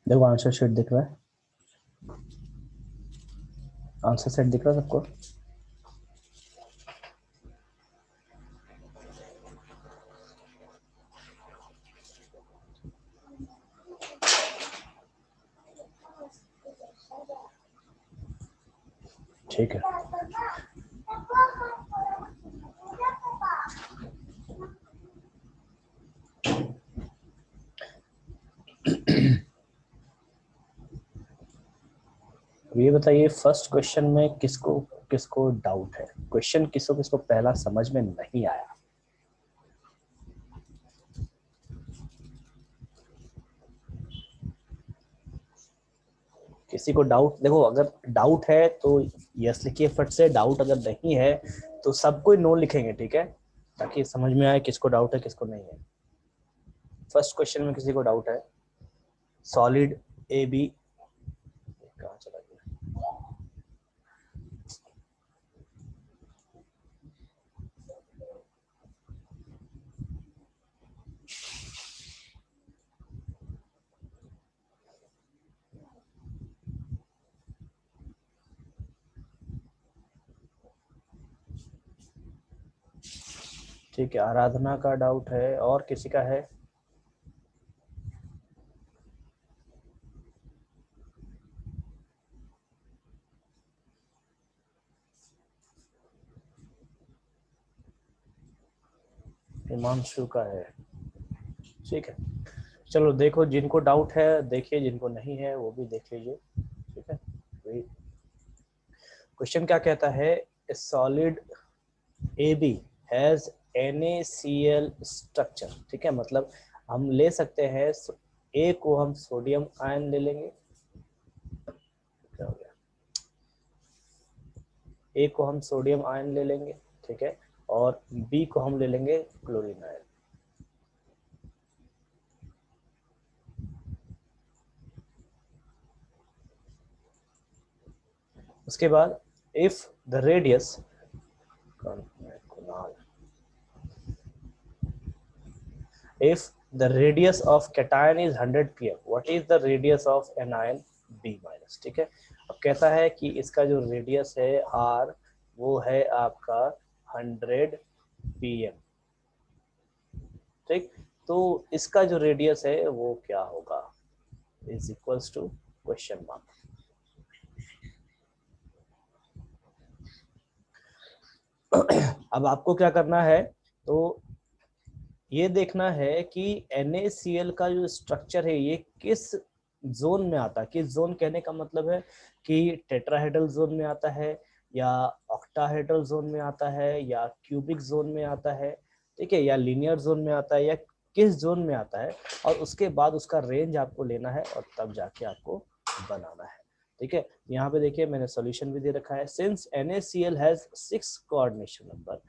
देखो answer sheet दिख रहा है, आंसर सेट दिख रहा है सबको। ठीक है, अब ये बताइए फर्स्ट क्वेश्चन में किसको किसको डाउट है, क्वेश्चन किसको किसको पहला समझ में नहीं आया। किसी को डाउट, देखो अगर डाउट है तो यस लिखिए फट से, डाउट अगर नहीं है तो सब कोई नो लिखेंगे, ठीक है, ताकि समझ में आए किसको डाउट है किसको नहीं है। फर्स्ट क्वेश्चन में किसी को डाउट है, सॉलिड ए बी, कहाँ चला गया, ठीक है, आराधना का डाउट है और किसी का है। हिमांशु का है, ठीक है। चलो देखो जिनको डाउट है देखिए, जिनको नहीं है वो भी देख लीजिए, ठीक है। क्वेश्चन क्या कहता है, solid A B has NaCl structure, ठीक है, मतलब हम ले सकते हैं ए को हम सोडियम आयन ले लेंगे, क्या हो गया, ए को हम सोडियम आयन ले लेंगे, ठीक है, और बी को हम ले लेंगे क्लोरीन आयन। उसके बाद if the radius, if the radius of cation is 100 pm, what is the radius of anion B minus, ठीक है। अब कहता है कि इसका जो रेडियस है R वो है आपका 100 pm, ठीक, तो इसका जो रेडियस है वो क्या होगा, is equals to question mark. अब आपको क्या करना है, तो ये देखना है कि NaCl का जो स्ट्रक्चर है ये किस जोन में आता है, किस जोन कहने का मतलब है कि टेट्राहेड्रल जोन में आता है या ऑक्टाहेड्रल जोन में आता है या क्यूबिक जोन में आता है, ठीक है, या लीनियर जोन में आता है, या किस जोन में आता है, और उसके बाद उसका रेंज आपको लेना है और तब जाके आपको बनाना है, ठीक है। यहाँ पे देखिए मैंने सॉल्यूशन भी दे रखा है, since NaCl has 6 coordination number,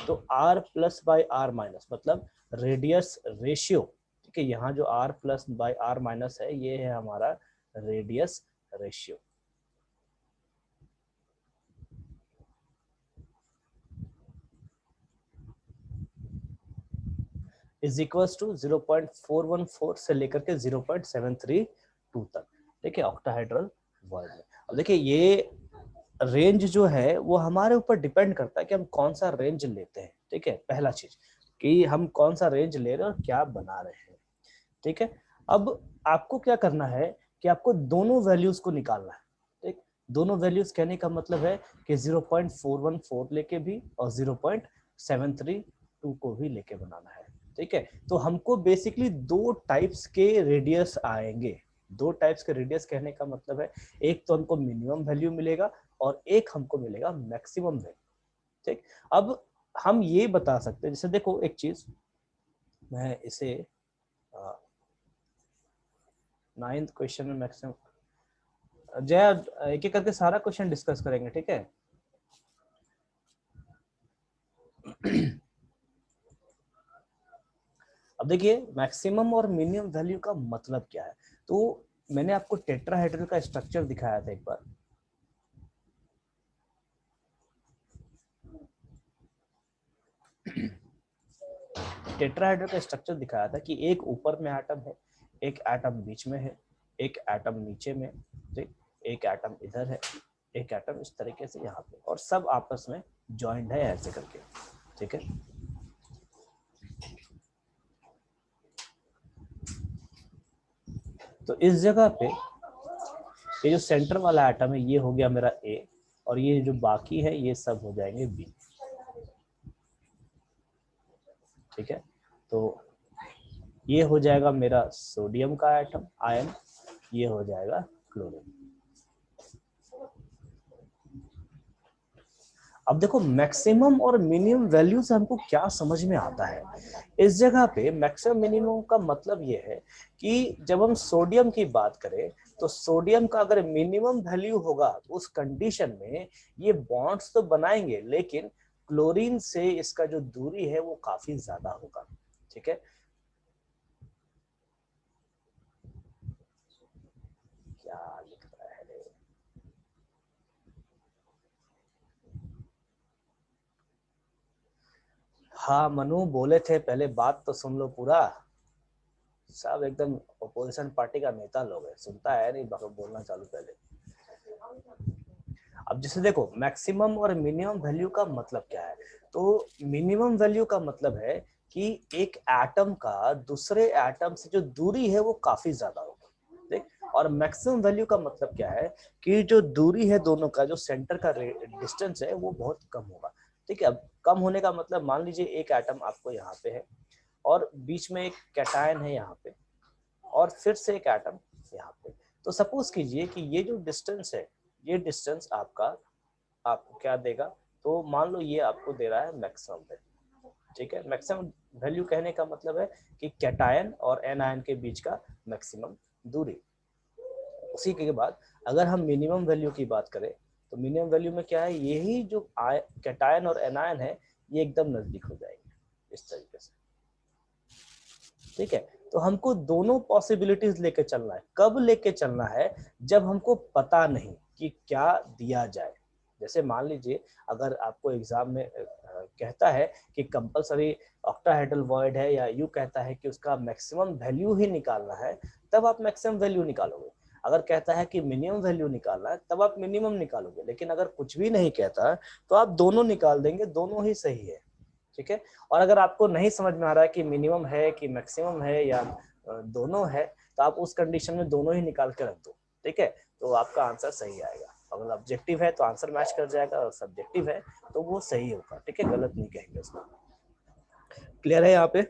तो R plus by R minus मतलब रेडियस रेशियो, ठीक है, यहाँ जो R plus by R minus है ये है हमारा radius ratio, is equals to 0.414 से लेकर के 0.732 तक, ठीक है, ऑक्टाहेड्रल वर्ड में। अब देखिए ये रेंज जो है वो हमारे ऊपर डिपेंड करता है कि हम कौन सा रेंज लेते हैं, ठीक है, पहला चीज कि हम कौन सा रेंज ले रहे हैं और क्या बना रहे हैं, ठीक है। अब आपको क्या करना है कि आपको दोनों वैल्यूज को निकालना है, ठीक, दोनों वैल्यूज कहने का मतलब है कि 0.414 लेके भी और 0.732 को भी लेके बनाना है, ठीक है। तो हमको बेसिकली दो टाइप्स के रेडियस आएंगे, दो टाइप्स के रेडियस कहने का मतलब है एक तो हमको मिनिमम वैल्यू मिलेगा और एक हमको मिलेगा मैक्सिमम वैल्यू, ठीक। अब हम ये बता सकते हैं, जैसे देखो एक चीज मैं इसे 9th क्वेश्चन में मैक्सिमम, जय एक एक करके सारा क्वेश्चन डिस्कस करेंगे, ठीक है। अब देखिए मैक्सिमम और मिनिमम वैल्यू का मतलब क्या है, तो मैंने आपको टेट्राहेड्रल का स्ट्रक्चर दिखाया था एक बार, टेट्राहेड्रल का स्ट्रक्चर दिखाया था कि एक ऊपर में एटम है, एक एटम बीच में है, एक एटम नीचे में, ठीक, एक एटम इधर है, एक एटम इस तरीके से यहाँ पे, और सब आपस में ज्वाइंट है ऐसे करके, ठीक है। तो इस जगह पे ये जो सेंटर वाला एटम है ये हो गया मेरा ए, और ये जो बाकी है ये सब हो जाएंगे बी, ठीक है। तो ये हो जाएगा मेरा सोडियम का एटम आयन, ये हो जाएगा क्लोरीन। अब देखो मैक्सिमम और मिनिमम वैल्यू से हमको क्या समझ में आता है। इस जगह पे मैक्सिमम मिनिमम का मतलब ये है कि जब हम सोडियम की बात करें तो सोडियम का अगर मिनिमम वैल्यू होगा उस कंडीशन में ये बॉन्ड्स तो बनाएंगे, लेकिन क्लोरीन से इसका जो दूरी है वो काफी ज्यादा होगा, ठीक है। क्या लिख रहा है रे? हाँ मनु, बोले थे पहले बात तो सुन लो पूरा। सब एकदम अपोजिशन पार्टी का नेता लोग है, सुनता है नहीं, बोलना चालू पहले। अब जैसे देखो मैक्सिमम और मिनिमम वैल्यू का मतलब क्या है, तो मिनिमम वैल्यू का मतलब है कि एक एटम का दूसरे एटम से जो दूरी है वो काफी ज्यादा होगा, देख। और मैक्सिमम वैल्यू का मतलब क्या है कि जो दूरी है दोनों का, जो सेंटर का डिस्टेंस है वो बहुत कम होगा, ठीक है। अब कम होने का मतलब मान लीजिए एक एटम आपको यहाँ पे है और बीच में एक कैटायन है यहाँ पे, और फिर से एक एटम यहाँ पे। तो सपोज कीजिए कि ये जो डिस्टेंस है, ये डिस्टेंस आपका आपको क्या देगा, तो मान लो ये आपको दे रहा है मैक्सिमम वैल्यू, ठीक है। मैक्सिमम वैल्यू कहने का मतलब है कि कैटायन और एनायन के बीच का मैक्सिमम दूरी। उसी के बाद अगर हम मिनिमम वैल्यू की बात करें तो मिनिमम वैल्यू में क्या है, यही जो कैटायन और एनायन है ये एकदम नजदीक हो जाएंगे इस तरीके से, ठीक है। तो हमको दोनों पॉसिबिलिटीज लेके चलना है। कब लेके चलना है, जब हमको पता नहीं कि क्या दिया जाए। जैसे मान लीजिए अगर आपको एग्जाम में कहता है कि कंपलसरी ऑक्टाहेड्रल वॉइड है, या यू कहता है कि उसका मैक्सिमम वैल्यू ही निकालना है, तब आप मैक्सिमम वैल्यू निकालोगे। अगर कहता है कि मिनिमम वैल्यू निकालना है तब आप मिनिमम निकालोगे। लेकिन अगर कुछ भी नहीं कहता तो आप दोनों निकाल देंगे, दोनों ही सही है, ठीक है। और अगर आपको नहीं समझ में आ रहा है कि मिनिमम है कि मैक्सिमम है या दोनों है, तो आप उस कंडीशन में दोनों ही निकाल के रख दो, ठीक है। तो आपका आंसर सही आएगा। अगर ऑब्जेक्टिव है तो आंसर मैच कर जाएगा, और सब्जेक्टिव है तो वो सही होगा, ठीक है, गलत नहीं कहेंगे उसको। क्लियर है यहाँ पे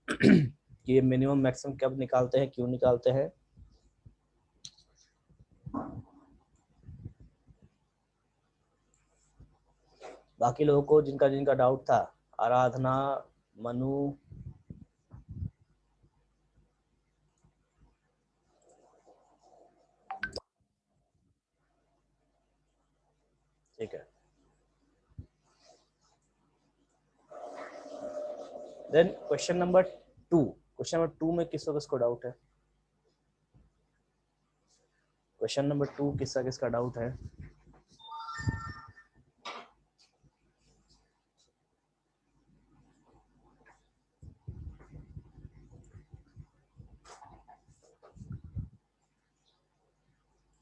कि ये मिनिमम मैक्सिमम कब निकालते हैं, क्यों निकालते हैं। बाकी लोगों को जिनका जिनका डाउट था, आराधना, मनु, ठीक है। Then question number 2, question number 2 में किसको किसको डाउट है? क्वेश्चन नंबर 2 किसका किसका डाउट है?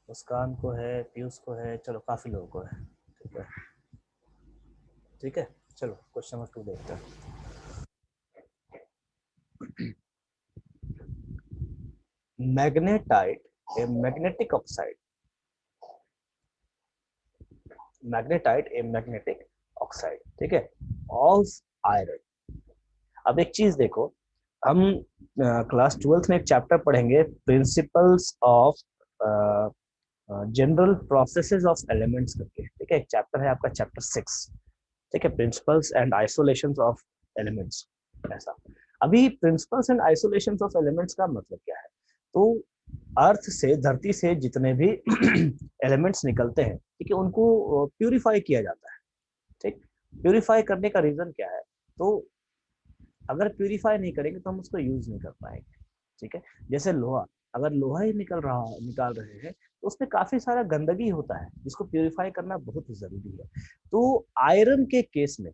मुस्कान को है, पीयूष को है, चलो काफी लोगों को है, ठीक है, ठीक है। चलो क्वेश्चन नंबर 2 देखते हैं। Magnetite a magnetic oxide, magnetite a magnetic oxide, ठीक है, ऑफ आयरन। अब एक चीज देखो, हम क्लास 12th में एक चैप्टर पढ़ेंगे, principles of general processes of elements करके, ठीक है। एक चैप्टर है आपका चैप्टर 6, ठीक है, principles and isolations of elements, ऐसा। अभी principles and isolations of elements का मतलब क्या है, तो अर्थ से, धरती से जितने भी एलिमेंट्स निकलते हैं, ठीक है, उनको प्यूरिफाई किया जाता है, ठीक। प्यूरिफाई करने का रीजन क्या है, तो अगर प्यूरिफाई नहीं करेंगे तो हम उसको यूज नहीं कर पाएंगे, ठीक है। जैसे लोहा, अगर लोहा ही निकाल रहे हैं तो उसमें काफी सारा गंदगी होता है जिसको प्यूरिफाई करना बहुत जरूरी है। तो आयरन के केस में,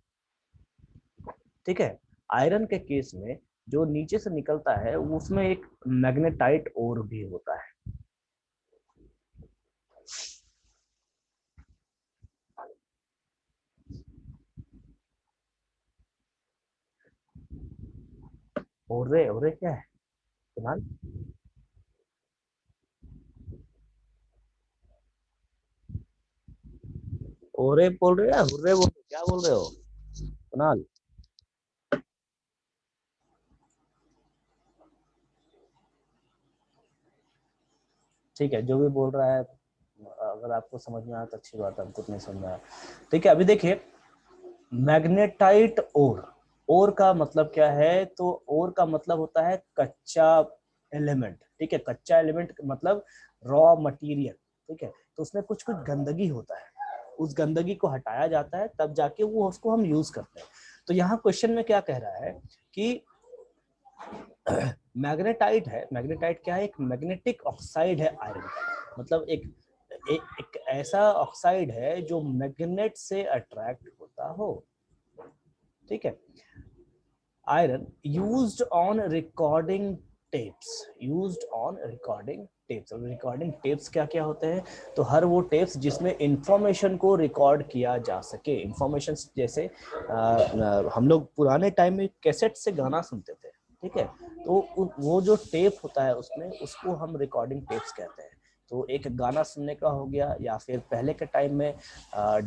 ठीक है, आयरन के केस में जो नीचे से निकलता है उसमें एक मैग्नेटाइट ओर भी होता है, और रे क्या है कुणाल? ओरे बोल रहे हो या हुर्रे बोल रहे हो? क्या बोल रहे हो कुणाल? ठीक है, जो भी बोल रहा है अगर आपको समझ में आया तो अच्छी बात है, हमको नहीं समझ में आया। ठीक है, अभी देखिए मैग्नेटाइट ओर का मतलब क्या है? तो ओर का मतलब होता है कच्चा एलिमेंट। ठीक है, कच्चा एलिमेंट मतलब रॉ मटेरियल। ठीक है, तो उसमें कुछ कुछ गंदगी होता है, उस गंदगी को हटाया जाता है तब जाके वो उसको हम यूज करते हैं। तो यहाँ क्वेश्चन में क्या कह रहा है कि मैग्नेटाइट है। मैग्नेटाइट क्या है? एक मैग्नेटिक ऑक्साइड है आयरन का। मतलब एक ऐसा ऑक्साइड है जो मैग्नेट से अट्रैक्ट होता हो। ठीक है, iron used on recording tapes. Used on recording tapes. और रिकॉर्डिंग टेप्स क्या क्या होते हैं? तो हर वो टेप्स जिसमें इंफॉर्मेशन को रिकॉर्ड किया जा सके। इंफॉर्मेशन जैसे हम लोग पुराने टाइम में कैसेट से गाना सुनते थे। ठीक है, तो वो जो टेप होता है उसमें, उसको हम रिकॉर्डिंग टेप्स कहते हैं। तो एक गाना सुनने का हो गया, या फिर पहले के टाइम में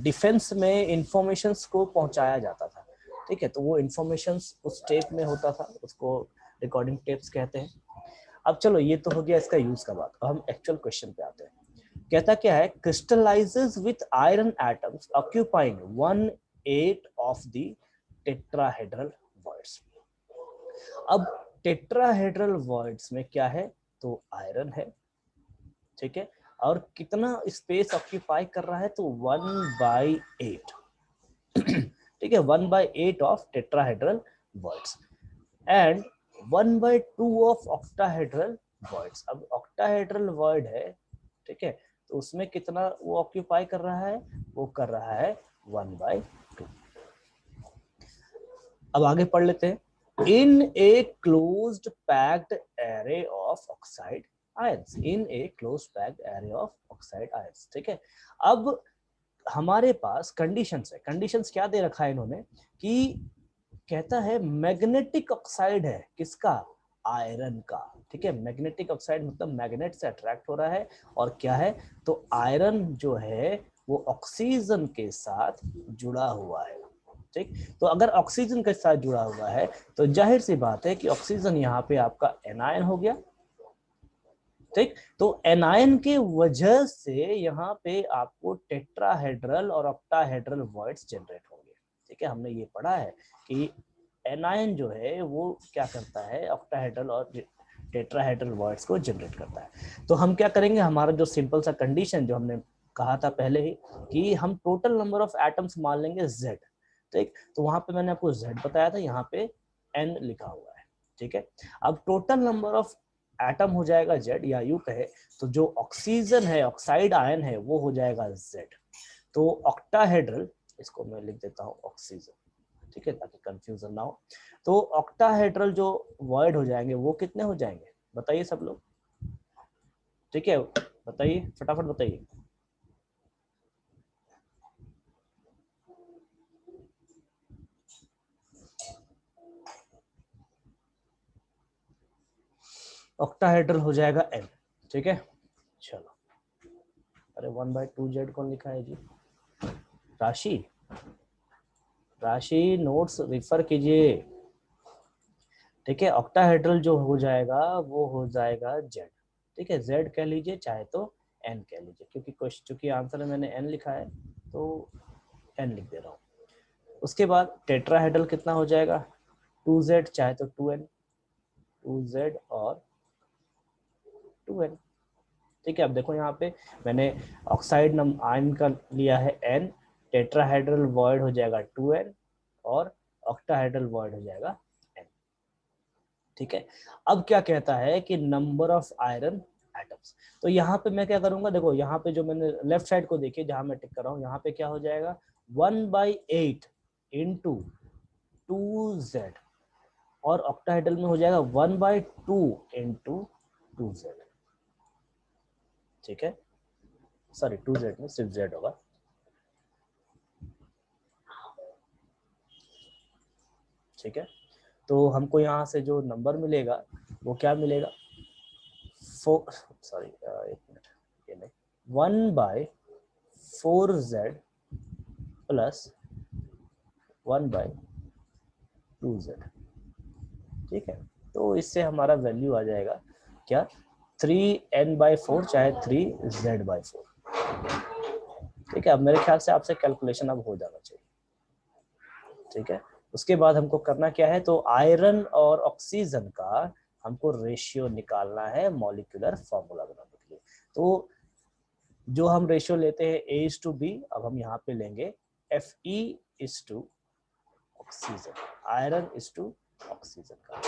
डिफेंस में इंफॉर्मेशंस को पहुंचाया जाता था। ठीक है, तो वो इंफॉर्मेशन उस टेप में होता था, उसको रिकॉर्डिंग टेप्स कहते हैं। अब चलो, ये तो हो गया इसका यूज का बात। अब हम एक्चुअल क्वेश्चन पे आते हैं। कहता क्या है? Crystallises with iron atoms occupying 1/8 of the tetrahedral voids. अब टेट्राहेड्रल वॉइड्स में क्या है? तो आयरन है। ठीक है, और कितना स्पेस ऑक्यूपाई कर रहा है? तो 1/8। ठीक है, 1/8 of tetrahedral voids and 1/2 of octahedral voids. अब ऑक्टाहेड्रल वॉइड है, ठीक है, तो उसमें कितना वो ऑक्यूपाई कर रहा है? वो कर रहा है 1/2। अब आगे पढ़ लेते हैं। In a closed packed array of oxide ions. In a closed packed array of oxide ions. ठीक है, अब हमारे पास कंडीशंस है। कंडीशंस क्या दे रखा है इन्होंने कि कहता है मैग्नेटिक ऑक्साइड है। किसका? आयरन का। ठीक है, मैग्नेटिक ऑक्साइड मतलब मैग्नेट से अट्रैक्ट हो रहा है। और क्या है? तो आयरन जो है वो ऑक्सीजन के साथ जुड़ा हुआ है। ठीक, तो अगर ऑक्सीजन के साथ जुड़ा हुआ है तो जाहिर सी बात है कि ऑक्सीजन यहाँ पे आपका एनायन हो गया। ठीक, तो एनायन के वजह से यहाँ पे आपको टेट्राहेड्रल और ऑक्टाहेड्रल वॉइड्स जनरेट होंगे। ठीक है, हमने ये पढ़ा है कि एनायन जो है वो क्या करता है? ऑक्टाहेड्रल और टेट्राहेड्रल वॉइड्स को जनरेट करता है। तो हम क्या करेंगे? हमारा जो सिंपल सा कंडीशन जो हमने कहा था पहले ही कि हम टोटल नंबर ऑफ एटम्स मान लेंगे Z। ठीक, तो वहां पे मैंने आपको Z बताया था, यहाँ पे N लिखा हुआ है। ठीक है, अब टोटल नंबर ऑफ एटम हो जाएगा Z, या यूं कहे तो जो ऑक्सीजन है, ऑक्साइड आयन है, वो हो जाएगा Z। तो ऑक्टाहेड्रल, इसको मैं लिख देता हूँ ऑक्सीजन, ठीक है, ताकि कंफ्यूजन ना हो। तो ऑक्टाहेड्रल जो वर्ड हो जाएंगे वो कितने हो जाएंगे? बताइए सब लोग। ठीक है, बताइए फटाफट बताइए। ऑक्टाहेड्रल हो जाएगा N। ठीक है, चलो। अरे 1/2Z कौन लिखा है जी? राशि, राशि नोट्स रेफर कीजिए। ठीक है, ऑक्टाहेड्रल जो हो जाएगा वो हो जाएगा Z। ठीक है, Z कह लीजिए चाहे तो N कह लीजिए, क्योंकि क्वेश्चन, चूंकि आंसर में मैंने N लिखा है तो N लिख दे रहा हूँ। उसके बाद टेट्राहेड्रल कितना हो जाएगा? 2Z चाहे तो 2N, 2Z और 2N। ठीक है, अब देखो यहाँ पे मैंने ऑक्साइड आयन का लिया है N, टेट्राहेड्रल वॉइड हो जाएगा 2N और ऑक्टाहेड्रल वॉइड हो जाएगा N। ठीक है, अब क्या कहता है कि नंबर ऑफ आयरन एटम्स। तो यहाँ पे मैं क्या करूंगा? देखो यहाँ पे जो मैंने लेफ्ट साइड को देखिए, जहां मैं टिक कर रहा हूँ, यहाँ पे क्या हो जाएगा? 1/8 इंटू 2Z, और ऑक्टाहेड्रल में हो जाएगा 1/2 इंटू 2Z। ठीक है, सॉरी 2Z में सिर्फ Z होगा। ठीक है, तो हमको यहाँ से जो नंबर मिलेगा वो क्या मिलेगा, 1/4Z प्लस 1/2Z। ठीक है, तो इससे हमारा वैल्यू आ जाएगा क्या, 3n/4 चाहे 3Z/4। ठीक है, अब मेरे ख्याल से आपसे कैलकुलेशन अब हो जाना चाहिए। ठीक है, उसके बाद हमको करना क्या है, तो आयरन और ऑक्सीजन का हमको रेशियो निकालना है मॉलिक्यूलर फॉर्मूला बनाने के लिए। तो जो हम रेशियो लेते हैं A:B, अब हम यहाँ पे लेंगे Fe:, oxygen, iron to oxygen का।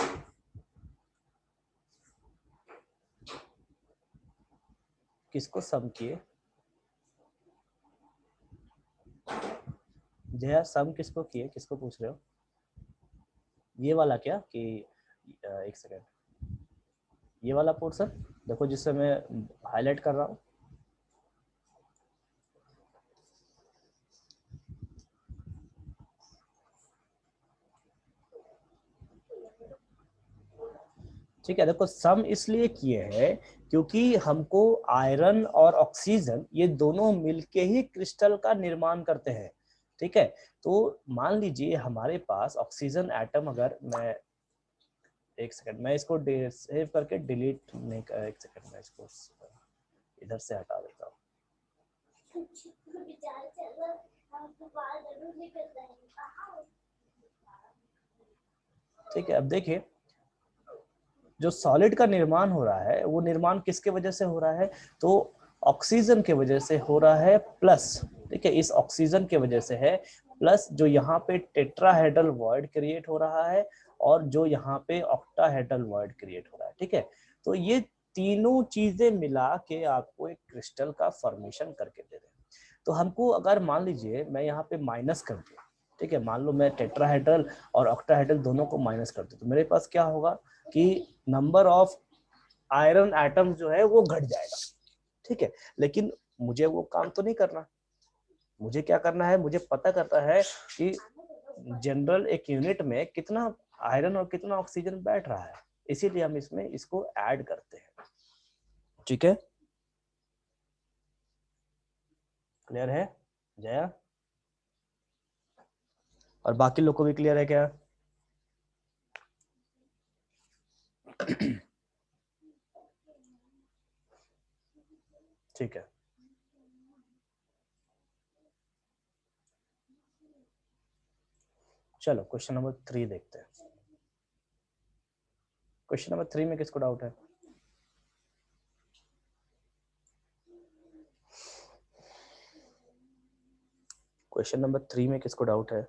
किसको सम किए, जया सम किसको किए, किसको पूछ रहे हो, ये वाला क्या कि एक सेकेंड, ये वाला पोर्शन देखो जिससे मैं हाईलाइट कर रहा हूँ। ठीक है, देखो सम इसलिए किए हैं क्योंकि हमको आयरन और ऑक्सीजन ये दोनों मिलके ही क्रिस्टल का निर्माण करते हैं। ठीक है, तो मान लीजिए हमारे पास ऑक्सीजन एटम, अगर मैं एक सेकंड मैं इसको सेव करके डिलीट नहीं कर, एक सेकंड मैं इसको इधर से हटा देता हूँ। ठीक है, अब देखिए जो सॉलिड का निर्माण हो रहा है वो निर्माण किसके वजह से हो रहा है, तो ऑक्सीजन के वजह से हो रहा है प्लस। ठीक है, इस ऑक्सीजन के वजह से है प्लस, जो यहाँ पे टेट्राहेड्रल वॉइड क्रिएट हो रहा है और जो यहाँ पे ऑक्टाहेड्रल वॉइड क्रिएट हो रहा है। ठीक है, तो ये तीनों चीजें मिला के आपको एक क्रिस्टल का फॉर्मेशन करके दे रहे हैं। तो हमको अगर मान लीजिए मैं यहाँ पे माइनस कर दूं, ठीक है, मान लो मैं टेट्राहेड्रल और ऑक्टाहेड्रल दोनों को माइनस कर दूं, तो मेरे पास क्या होगा कि नंबर ऑफ आयरन एटम जो है वो घट जाएगा। ठीक है, लेकिन मुझे वो काम तो नहीं करना, मुझे क्या करना है, मुझे पता करता है कि जनरल एक यूनिट में कितना आयरन और कितना ऑक्सीजन बैठ रहा है, इसीलिए हम इसमें इसको ऐड करते हैं। ठीक है, क्लियर है जया, और बाकी लोग को भी क्लियर है क्या? ठीक है, चलो क्वेश्चन नंबर 3 देखते हैं। क्वेश्चन नंबर 3 में किसको डाउट है? क्वेश्चन नंबर 3 में किसको डाउट है?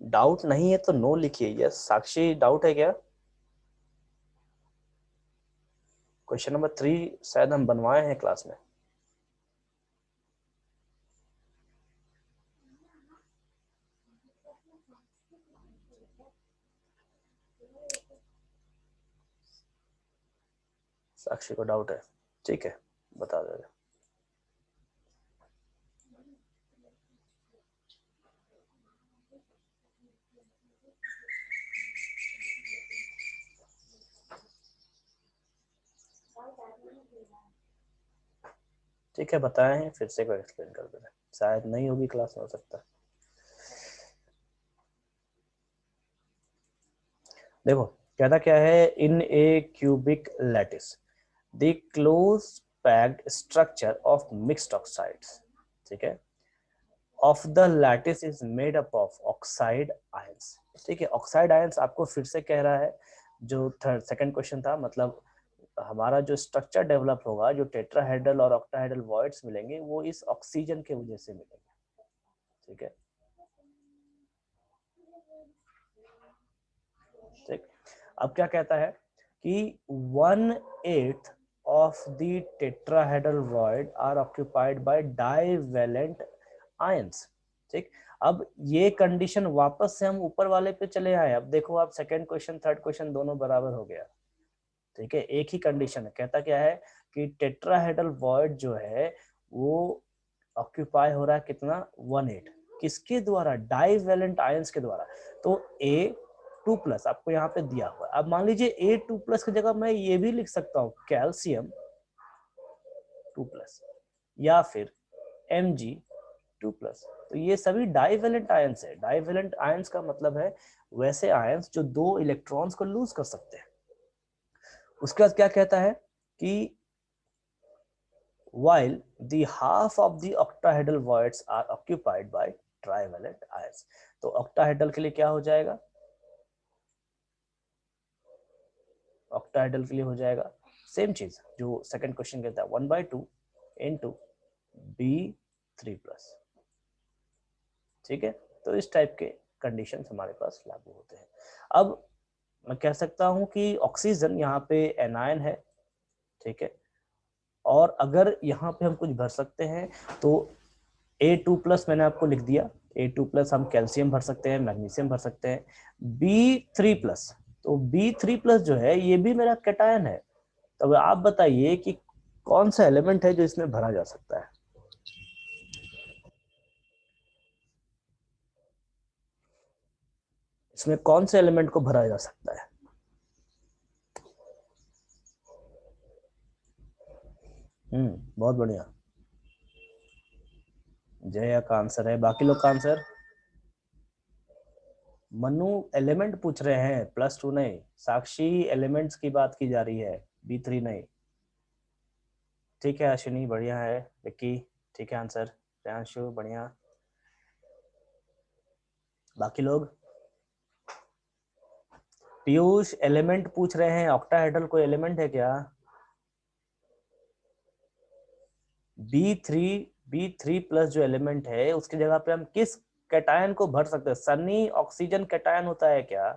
डाउट नहीं है तो नो लिखिए। यस, साक्षी डाउट है क्या? क्वेश्चन नंबर 3 शायद हम बनवाए हैं क्लास में। साक्षी को डाउट है, ठीक है, बता दे। ठीक है, बताए हैं, फिर से एक बार एक्सप्लेन कर देना, शायद नहीं होगी क्लास में, हो सकता है। देखो कहता क्या है, in a cubic lattice the close packed structure of mixed oxides, ठीक है, of the lattice is made up of oxide ions. ठीक है, ऑक्साइड आयंस आपको फिर से कह रहा है, जो सेकंड क्वेश्चन था, मतलब हमारा जो स्ट्रक्चर डेवलप होगा, जो टेट्राहेड्रल और ऑक्टाहेड्रल वॉइड्स मिलेंगे वो इस ऑक्सीजन के वजह से मिलेंगे। ठीक है, ठीक, अब क्या कहता है कि 1/8 of the tetrahedral void are occupied by divalent ions। ठीक, अब ये कंडीशन वापस से हम ऊपर वाले पे चले आए। अब देखो आप सेकंड क्वेश्चन थर्ड क्वेश्चन दोनों बराबर हो गया, ठीक है, एक ही कंडीशन है। कहता क्या है कि टेट्राहेड्रल वॉइड जो है वो ऑक्यूपाई हो रहा है कितना 18, किसके द्वारा, डाइवेलेंट आयंस के द्वारा। तो A2+ आपको यहाँ पे दिया हुआ है। अब मान लीजिए A2+ की जगह मैं ये भी लिख सकता हूँ कैल्शियम 2+, या फिर Mg2+। तो ये सभी डाइवेलेंट आयंस है। डाइवेलेंट आयंस का मतलब है वैसे आयंस जो 2 इलेक्ट्रॉन्स को लूज कर सकते हैं। उसके बाद क्या कहता है कि while the half of the octahedral voids are occupied by trivalent ions। तो octahedral के लिए क्या हो जाएगा, octahedral के लिए हो जाएगा सेम चीज जो सेकंड क्वेश्चन कहता है 1/2 into B3+। ठीक है, तो इस टाइप के कंडीशन हमारे पास लागू होते हैं। अब मैं कह सकता हूं कि ऑक्सीजन यहाँ पे एनायन है, ठीक है, और अगर यहाँ पे हम कुछ भर सकते हैं तो A2+ मैंने आपको लिख दिया। A2+ हम कैल्शियम भर सकते हैं, मैग्नीशियम भर सकते हैं। B3+, तो B3+ जो है ये भी मेरा कैटायन है। तो आप बताइए कि कौन सा एलिमेंट है जो इसमें भरा जा सकता है। इसमें कौन से एलिमेंट को भरा जा सकता है। बहुत बढ़िया, जया का आंसर है। बाकी लोग का आंसर, मनु एलिमेंट पूछ रहे हैं, +2 नहीं। साक्षी एलिमेंट्स की बात की जा रही है, B3 नहीं। ठीक है अश्विनी बढ़िया है। विक्की ठीक है आंसर। प्रियांशु बढ़िया। बाकी लोग, पीयूष एलिमेंट पूछ रहे हैं, ऑक्टाहेड्रल कोई एलिमेंट है क्या। B3+ जो एलिमेंट है उसकी जगह पे हम किस कैटायन को भर सकते हैं। सनी ऑक्सीजन कैटायन होता है क्या।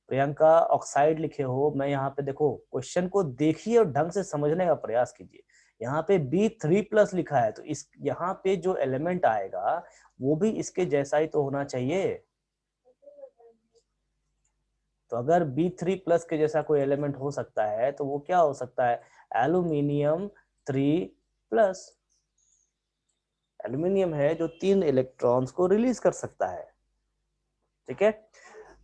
प्रियंका ऑक्साइड लिखे हो। मैं यहाँ पे देखो क्वेश्चन को देखिए और ढंग से समझने का प्रयास कीजिए। यहाँ पे B3+ लिखा है तो इस यहाँ पे जो एलिमेंट आएगा वो भी इसके जैसा ही तो होना चाहिए। तो अगर B3+ के जैसा कोई एलिमेंट हो सकता है तो वो क्या हो सकता है, एल्यूमिनियम 3+। एल्यूमिनियम है जो 3 इलेक्ट्रॉन्स को रिलीज कर सकता है। ठीक है,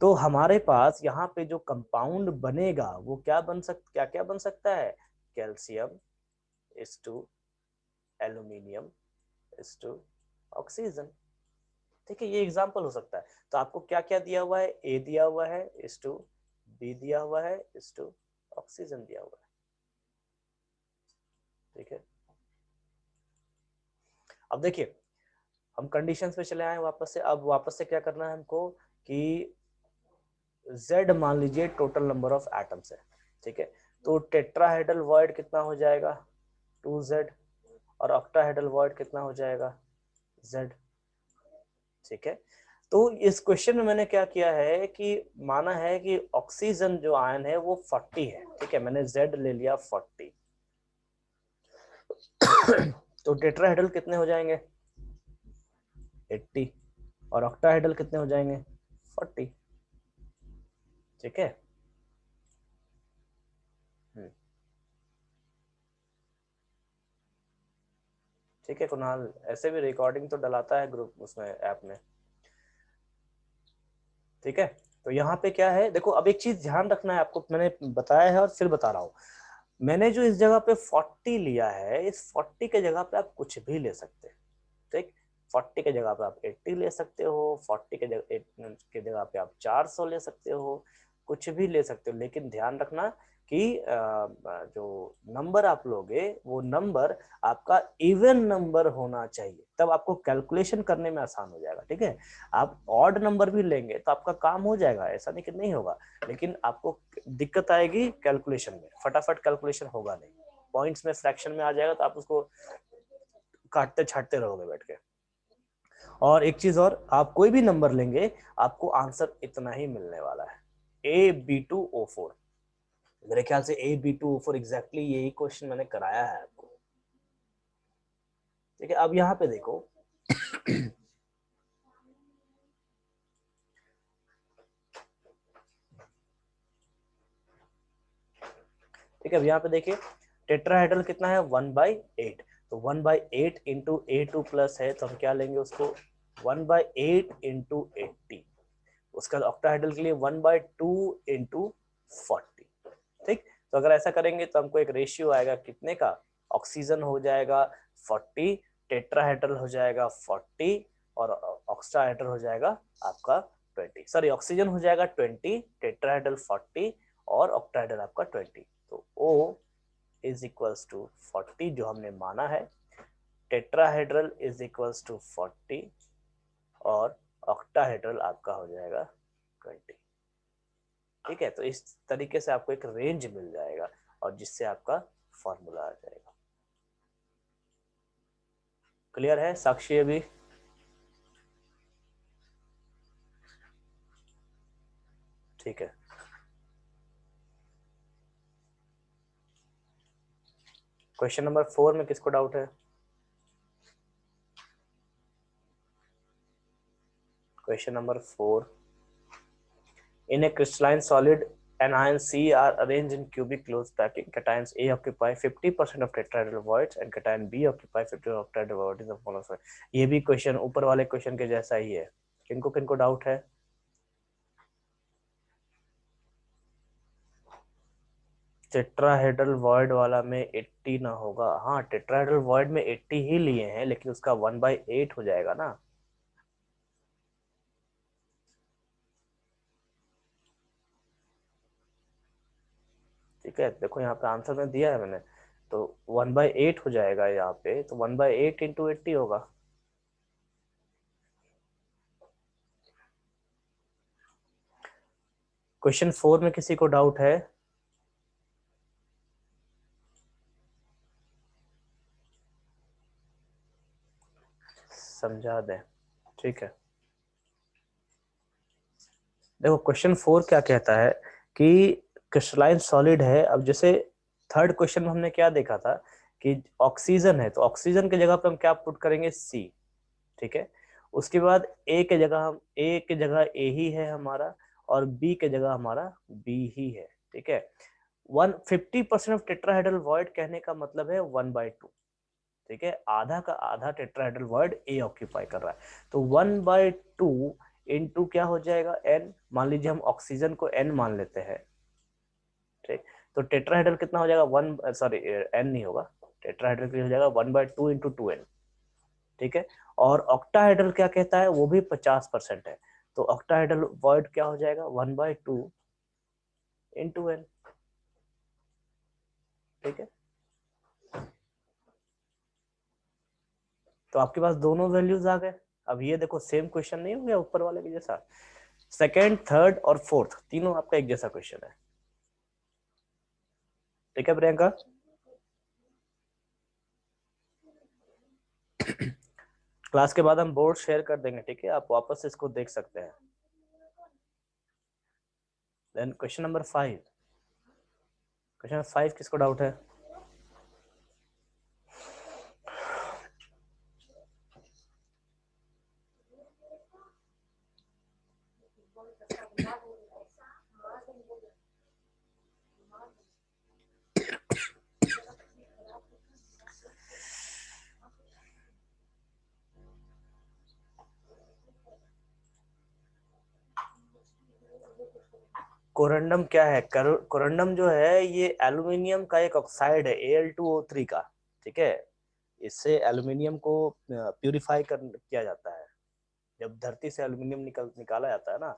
तो हमारे पास यहाँ पे जो कंपाउंड बनेगा वो क्या क्या बन सकता है, calcium H2, aluminium H2, oxygen. ठीक है, ये एग्जांपल हो सकता है। तो आपको क्या क्या दिया हुआ है, A दिया हुआ है H2, B दिया हुआ है H2, ऑक्सीजन दिया हुआ है। ठीक है, अब देखिए हम कंडीशंस पे चले आए वापस से। अब वापस से क्या करना है हमको कि Z मान लीजिए टोटल नंबर ऑफ एटम्स है। ठीक है, तो टेट्राहेड्रल वॉइड कितना हो जाएगा 2Z, और ऑक्टाहेड्रल वॉइड कितना हो जाएगा Z। ठीक है, तो इस क्वेश्चन में मैंने क्या किया है कि माना है कि ऑक्सीजन जो आयन है वो 40 है। ठीक है, मैंने Z ले लिया 40। तो टेट्राहेड्रल कितने हो जाएंगे 80, और ऑक्टाहेड्रल कितने हो जाएंगे 40। ठीक है, ठीक है कुणाल, ऐसे भी रिकॉर्डिंग तो डलाता है ग्रुप उसमें ऐप में। ठीक है, तो यहाँ पे क्या है देखो, अब एक चीज ध्यान रखना है आपको, मैंने बताया है और फिर बता रहा हूँ। मैंने जो इस जगह पे 40 लिया है, इस 40 के जगह पे आप कुछ भी ले सकते हैं। ठीक, 40 के जगह पे आप 80 ले सकते हो, 40 के जगह पे आप 400 ले सकते हो, कुछ भी ले सकते हो। लेकिन ध्यान रखना कि जो नंबर आप लोगे वो नंबर आपका इवन नंबर होना चाहिए, तब आपको कैलकुलेशन करने में आसान हो जाएगा। ठीक है, आप ऑड नंबर भी लेंगे तो आपका काम हो जाएगा, ऐसा नहीं कि नहीं होगा, लेकिन आपको दिक्कत आएगी कैलकुलेशन में, फटाफट कैलकुलेशन होगा नहीं। पॉइंट्स में फ्रैक्शन में आ जाएगा तो आप उसको काटते छाटते रहोगे बैठ के। और एक चीज और, आप कोई भी नंबर लेंगे आपको आंसर इतना ही मिलने वाला है, AB2O4। मेरे ख्याल से AB2O4 एग्जैक्टली यही क्वेश्चन मैंने कराया है आपको। ठीक है, अब यहाँ पे देखो ठीक है, अब यहाँ पे देखिए टेट्राहेड्रल कितना है 1/8, तो 1/8 इंटू A2 प्लस है तो हम क्या लेंगे उसको 1/8 इंटू 80, उसका ऑक्टाहेड्रल के लिए 1/2 इंटू 40। ठीक, तो अगर ऐसा करेंगे तो हमको एक रेशियो आएगा कितने का, ऑक्सीजन हो जाएगा 40, टेट्राहेड्रल हो जाएगा 40 और ऑक्टाहेड्रल हो जाएगा आपका 20, सॉरी ऑक्सीजन हो जाएगा 20, टेट्राहेड्रल 40 और ऑक्टाहेड्रल आपका 20। तो O इज इक्वल्स टू 40 जो हमने माना है, टेट्राहेड्रल इज इक्वल्स टू 40 और ऑक्टाहेड्रल आपका हो जाएगा 20। ठीक है, तो इस तरीके से आपको एक रेंज मिल जाएगा और जिससे आपका फॉर्मूला आ जाएगा। क्लियर है साक्षी? अभी ठीक है, क्वेश्चन नंबर 4 में किसको डाउट है? Question number 4, in A crystalline solid anions C are arranged in cubic closed packing. Cations A occupy 50% of tetrahedral voids and cation B occupy 50% of tetrahedral voids of monomer. ये भी question ऊपर वाले question के जैसा ही है। किनको किनको doubt है? टेट्राहेड्रल वॉइड वाला में 80 ना होगा। हाँ, टेट्राहेड्रल वॉइड में 80 ही लिए हैं लेकिन उसका 1/8 हो जाएगा ना। ठीक है, देखो यहाँ पे आंसर में दिया है मैंने, तो 1/8 हो जाएगा यहाँ पे, तो 1/8 इंटू 80 होगा। क्वेश्चन 4 में किसी को डाउट है? समझा दें, ठीक है। देखो क्वेश्चन 4 क्या कहता है कि क्रिस्टलाइन सॉलिड है। अब जैसे थर्ड क्वेश्चन में हमने क्या देखा था कि ऑक्सीजन है, तो ऑक्सीजन की जगह पे हम क्या पुट करेंगे, सी। ठीक है, उसके बाद ए के जगह ए ही है हमारा और बी के जगह हमारा बी ही है। ठीक है, 150% ऑफ टेट्राहेड्रल वॉइड कहने का मतलब है 1/2। ठीक है, आधा का आधा टेट्राहेड्रल वॉइड ए ऑक्यूपाई कर रहा है, तो 1/2 इंटू क्या हो जाएगा एन, मान लीजिए हम ऑक्सीजन को एन मान लेते हैं। ठीक, तो टेट्राहेड्रल कितना हो जाएगा, वन सॉरी एन नहीं होगा, टेट्राहेड्रल के लिए हो जाएगा 1/2 इंटू 2n। ठीक है, और ऑक्टाहेड्रल क्या कहता है, वो भी 50% है, तो ऑक्टाहेड्रल वॉइड क्या हो जाएगा 1/2 इंटू एन। ठीक है, तो आपके पास दोनों वैल्यूज आ गए। अब ये देखो सेम क्वेश्चन नहीं हो गया ऊपर वाले के जैसा, सेकेंड थर्ड और फोर्थ तीनों आपका एक जैसा क्वेश्चन है। ठीक है प्रियंका, क्लास के बाद हम बोर्ड शेयर कर देंगे। ठीक है, आप वापस इसको देख सकते हैं। देन क्वेश्चन नंबर 5, क्वेश्चन 5 किसको डाउट है? कोरंडम क्या है? कोरंडम जो है ये एल्यूमिनियम का एक ऑक्साइड है Al2O3 का। ठीक है, इससे एल्यूमिनियम को प्यूरिफाई किया जाता है। जब धरती से एल्यूमिनियम निकाला जाता है ना,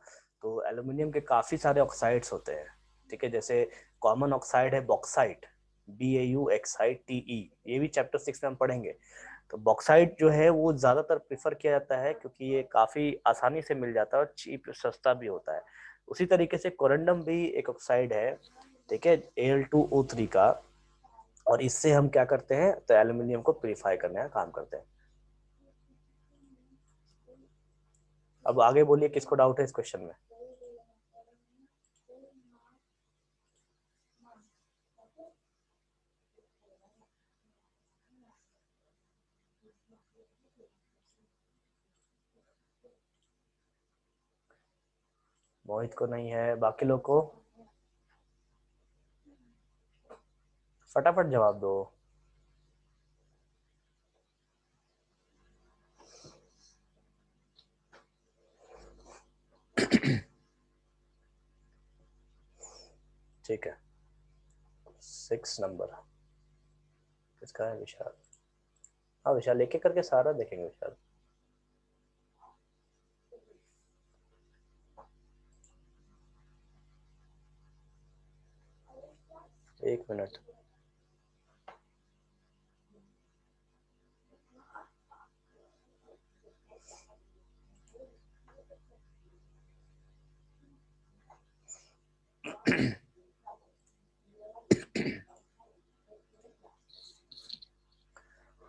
तो एल्यूमिनियम के काफी सारे ऑक्साइड्स होते हैं। ठीक है, जैसे कॉमन ऑक्साइड है बॉक्साइट, BAUXITE, ये भी चैप्टर 6 में हम पढ़ेंगे। तो बॉक्साइट जो है वो ज्यादातर प्रेफर किया जाता है क्योंकि ये काफी आसानी से मिल जाता है और चीप सस्ता भी होता है। उसी तरीके से कोरंडम भी एक ऑक्साइड है, ठीक है, Al2O3 का, और इससे हम क्या करते हैं, तो एल्यूमिनियम को प्यूरिफाई करने का काम करते हैं। अब आगे बोलिए किसको डाउट है इस क्वेश्चन में? मोहित को नहीं है, बाकी लोग को? फटाफट जवाब दो। ठीक है, 6 नंबर किसका है? विशाल। हाँ विशाल, एक एक करके सारा देखेंगे विशाल। एक मिनट।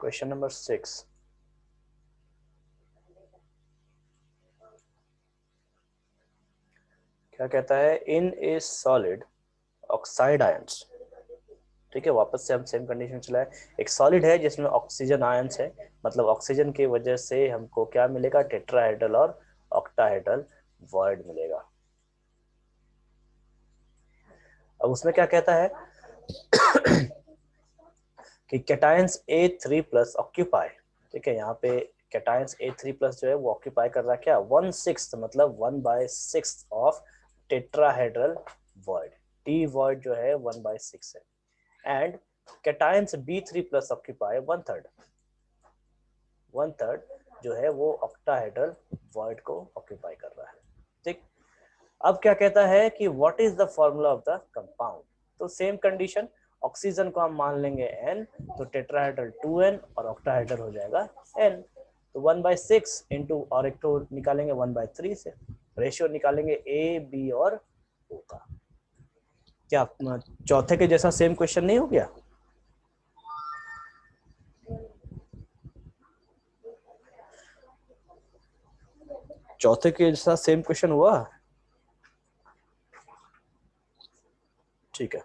क्वेश्चन नंबर 6, क्या कहता है? In A solid oxide ions, ठीक है, वापस से हम सेम कंडीशन चलाए। एक सॉलिड है जिसमें ऑक्सीजन आयंस है, मतलब ऑक्सीजन की वजह से हमको क्या मिलेगा? टेट्राहेड्रल और ऑक्टाहेड्रल वॉइड मिलेगा। अब उसमें क्या कहता है कि कैटायंस A3+ ऑक्यूपाई, ठीक है, यहाँ पे कैटायंस A3+ जो है वो ऑक्यूपाई कर रहा है क्या? 1/6, मतलब 1/6 of tetrahedral void. T void जो है 1/6 है। एंड कैटायंस B3+ ऑक्यूपाई 1/3, 1/3 जो है वो ऑक्टाहेड्रल वॉइड को ऑक्यूपाई कर रहा है। ठीक, अब क्या कहता है कि what is the formula of the compound? तो सेम कंडीशन, ऑक्सीजन को हम मान लेंगे N, तो टेट्राहेड्रल 2N और ऑक्टाहेड्रल हो जाएगा N। तो 1/6 इंटू, और एक तो निकालेंगे 1/3 से, रेशियो निकालेंगे A, B और O का। क्या चौथे के जैसा सेम क्वेश्चन नहीं हो गया? चौथे के जैसा सेम क्वेश्चन हुआ? ठीक है।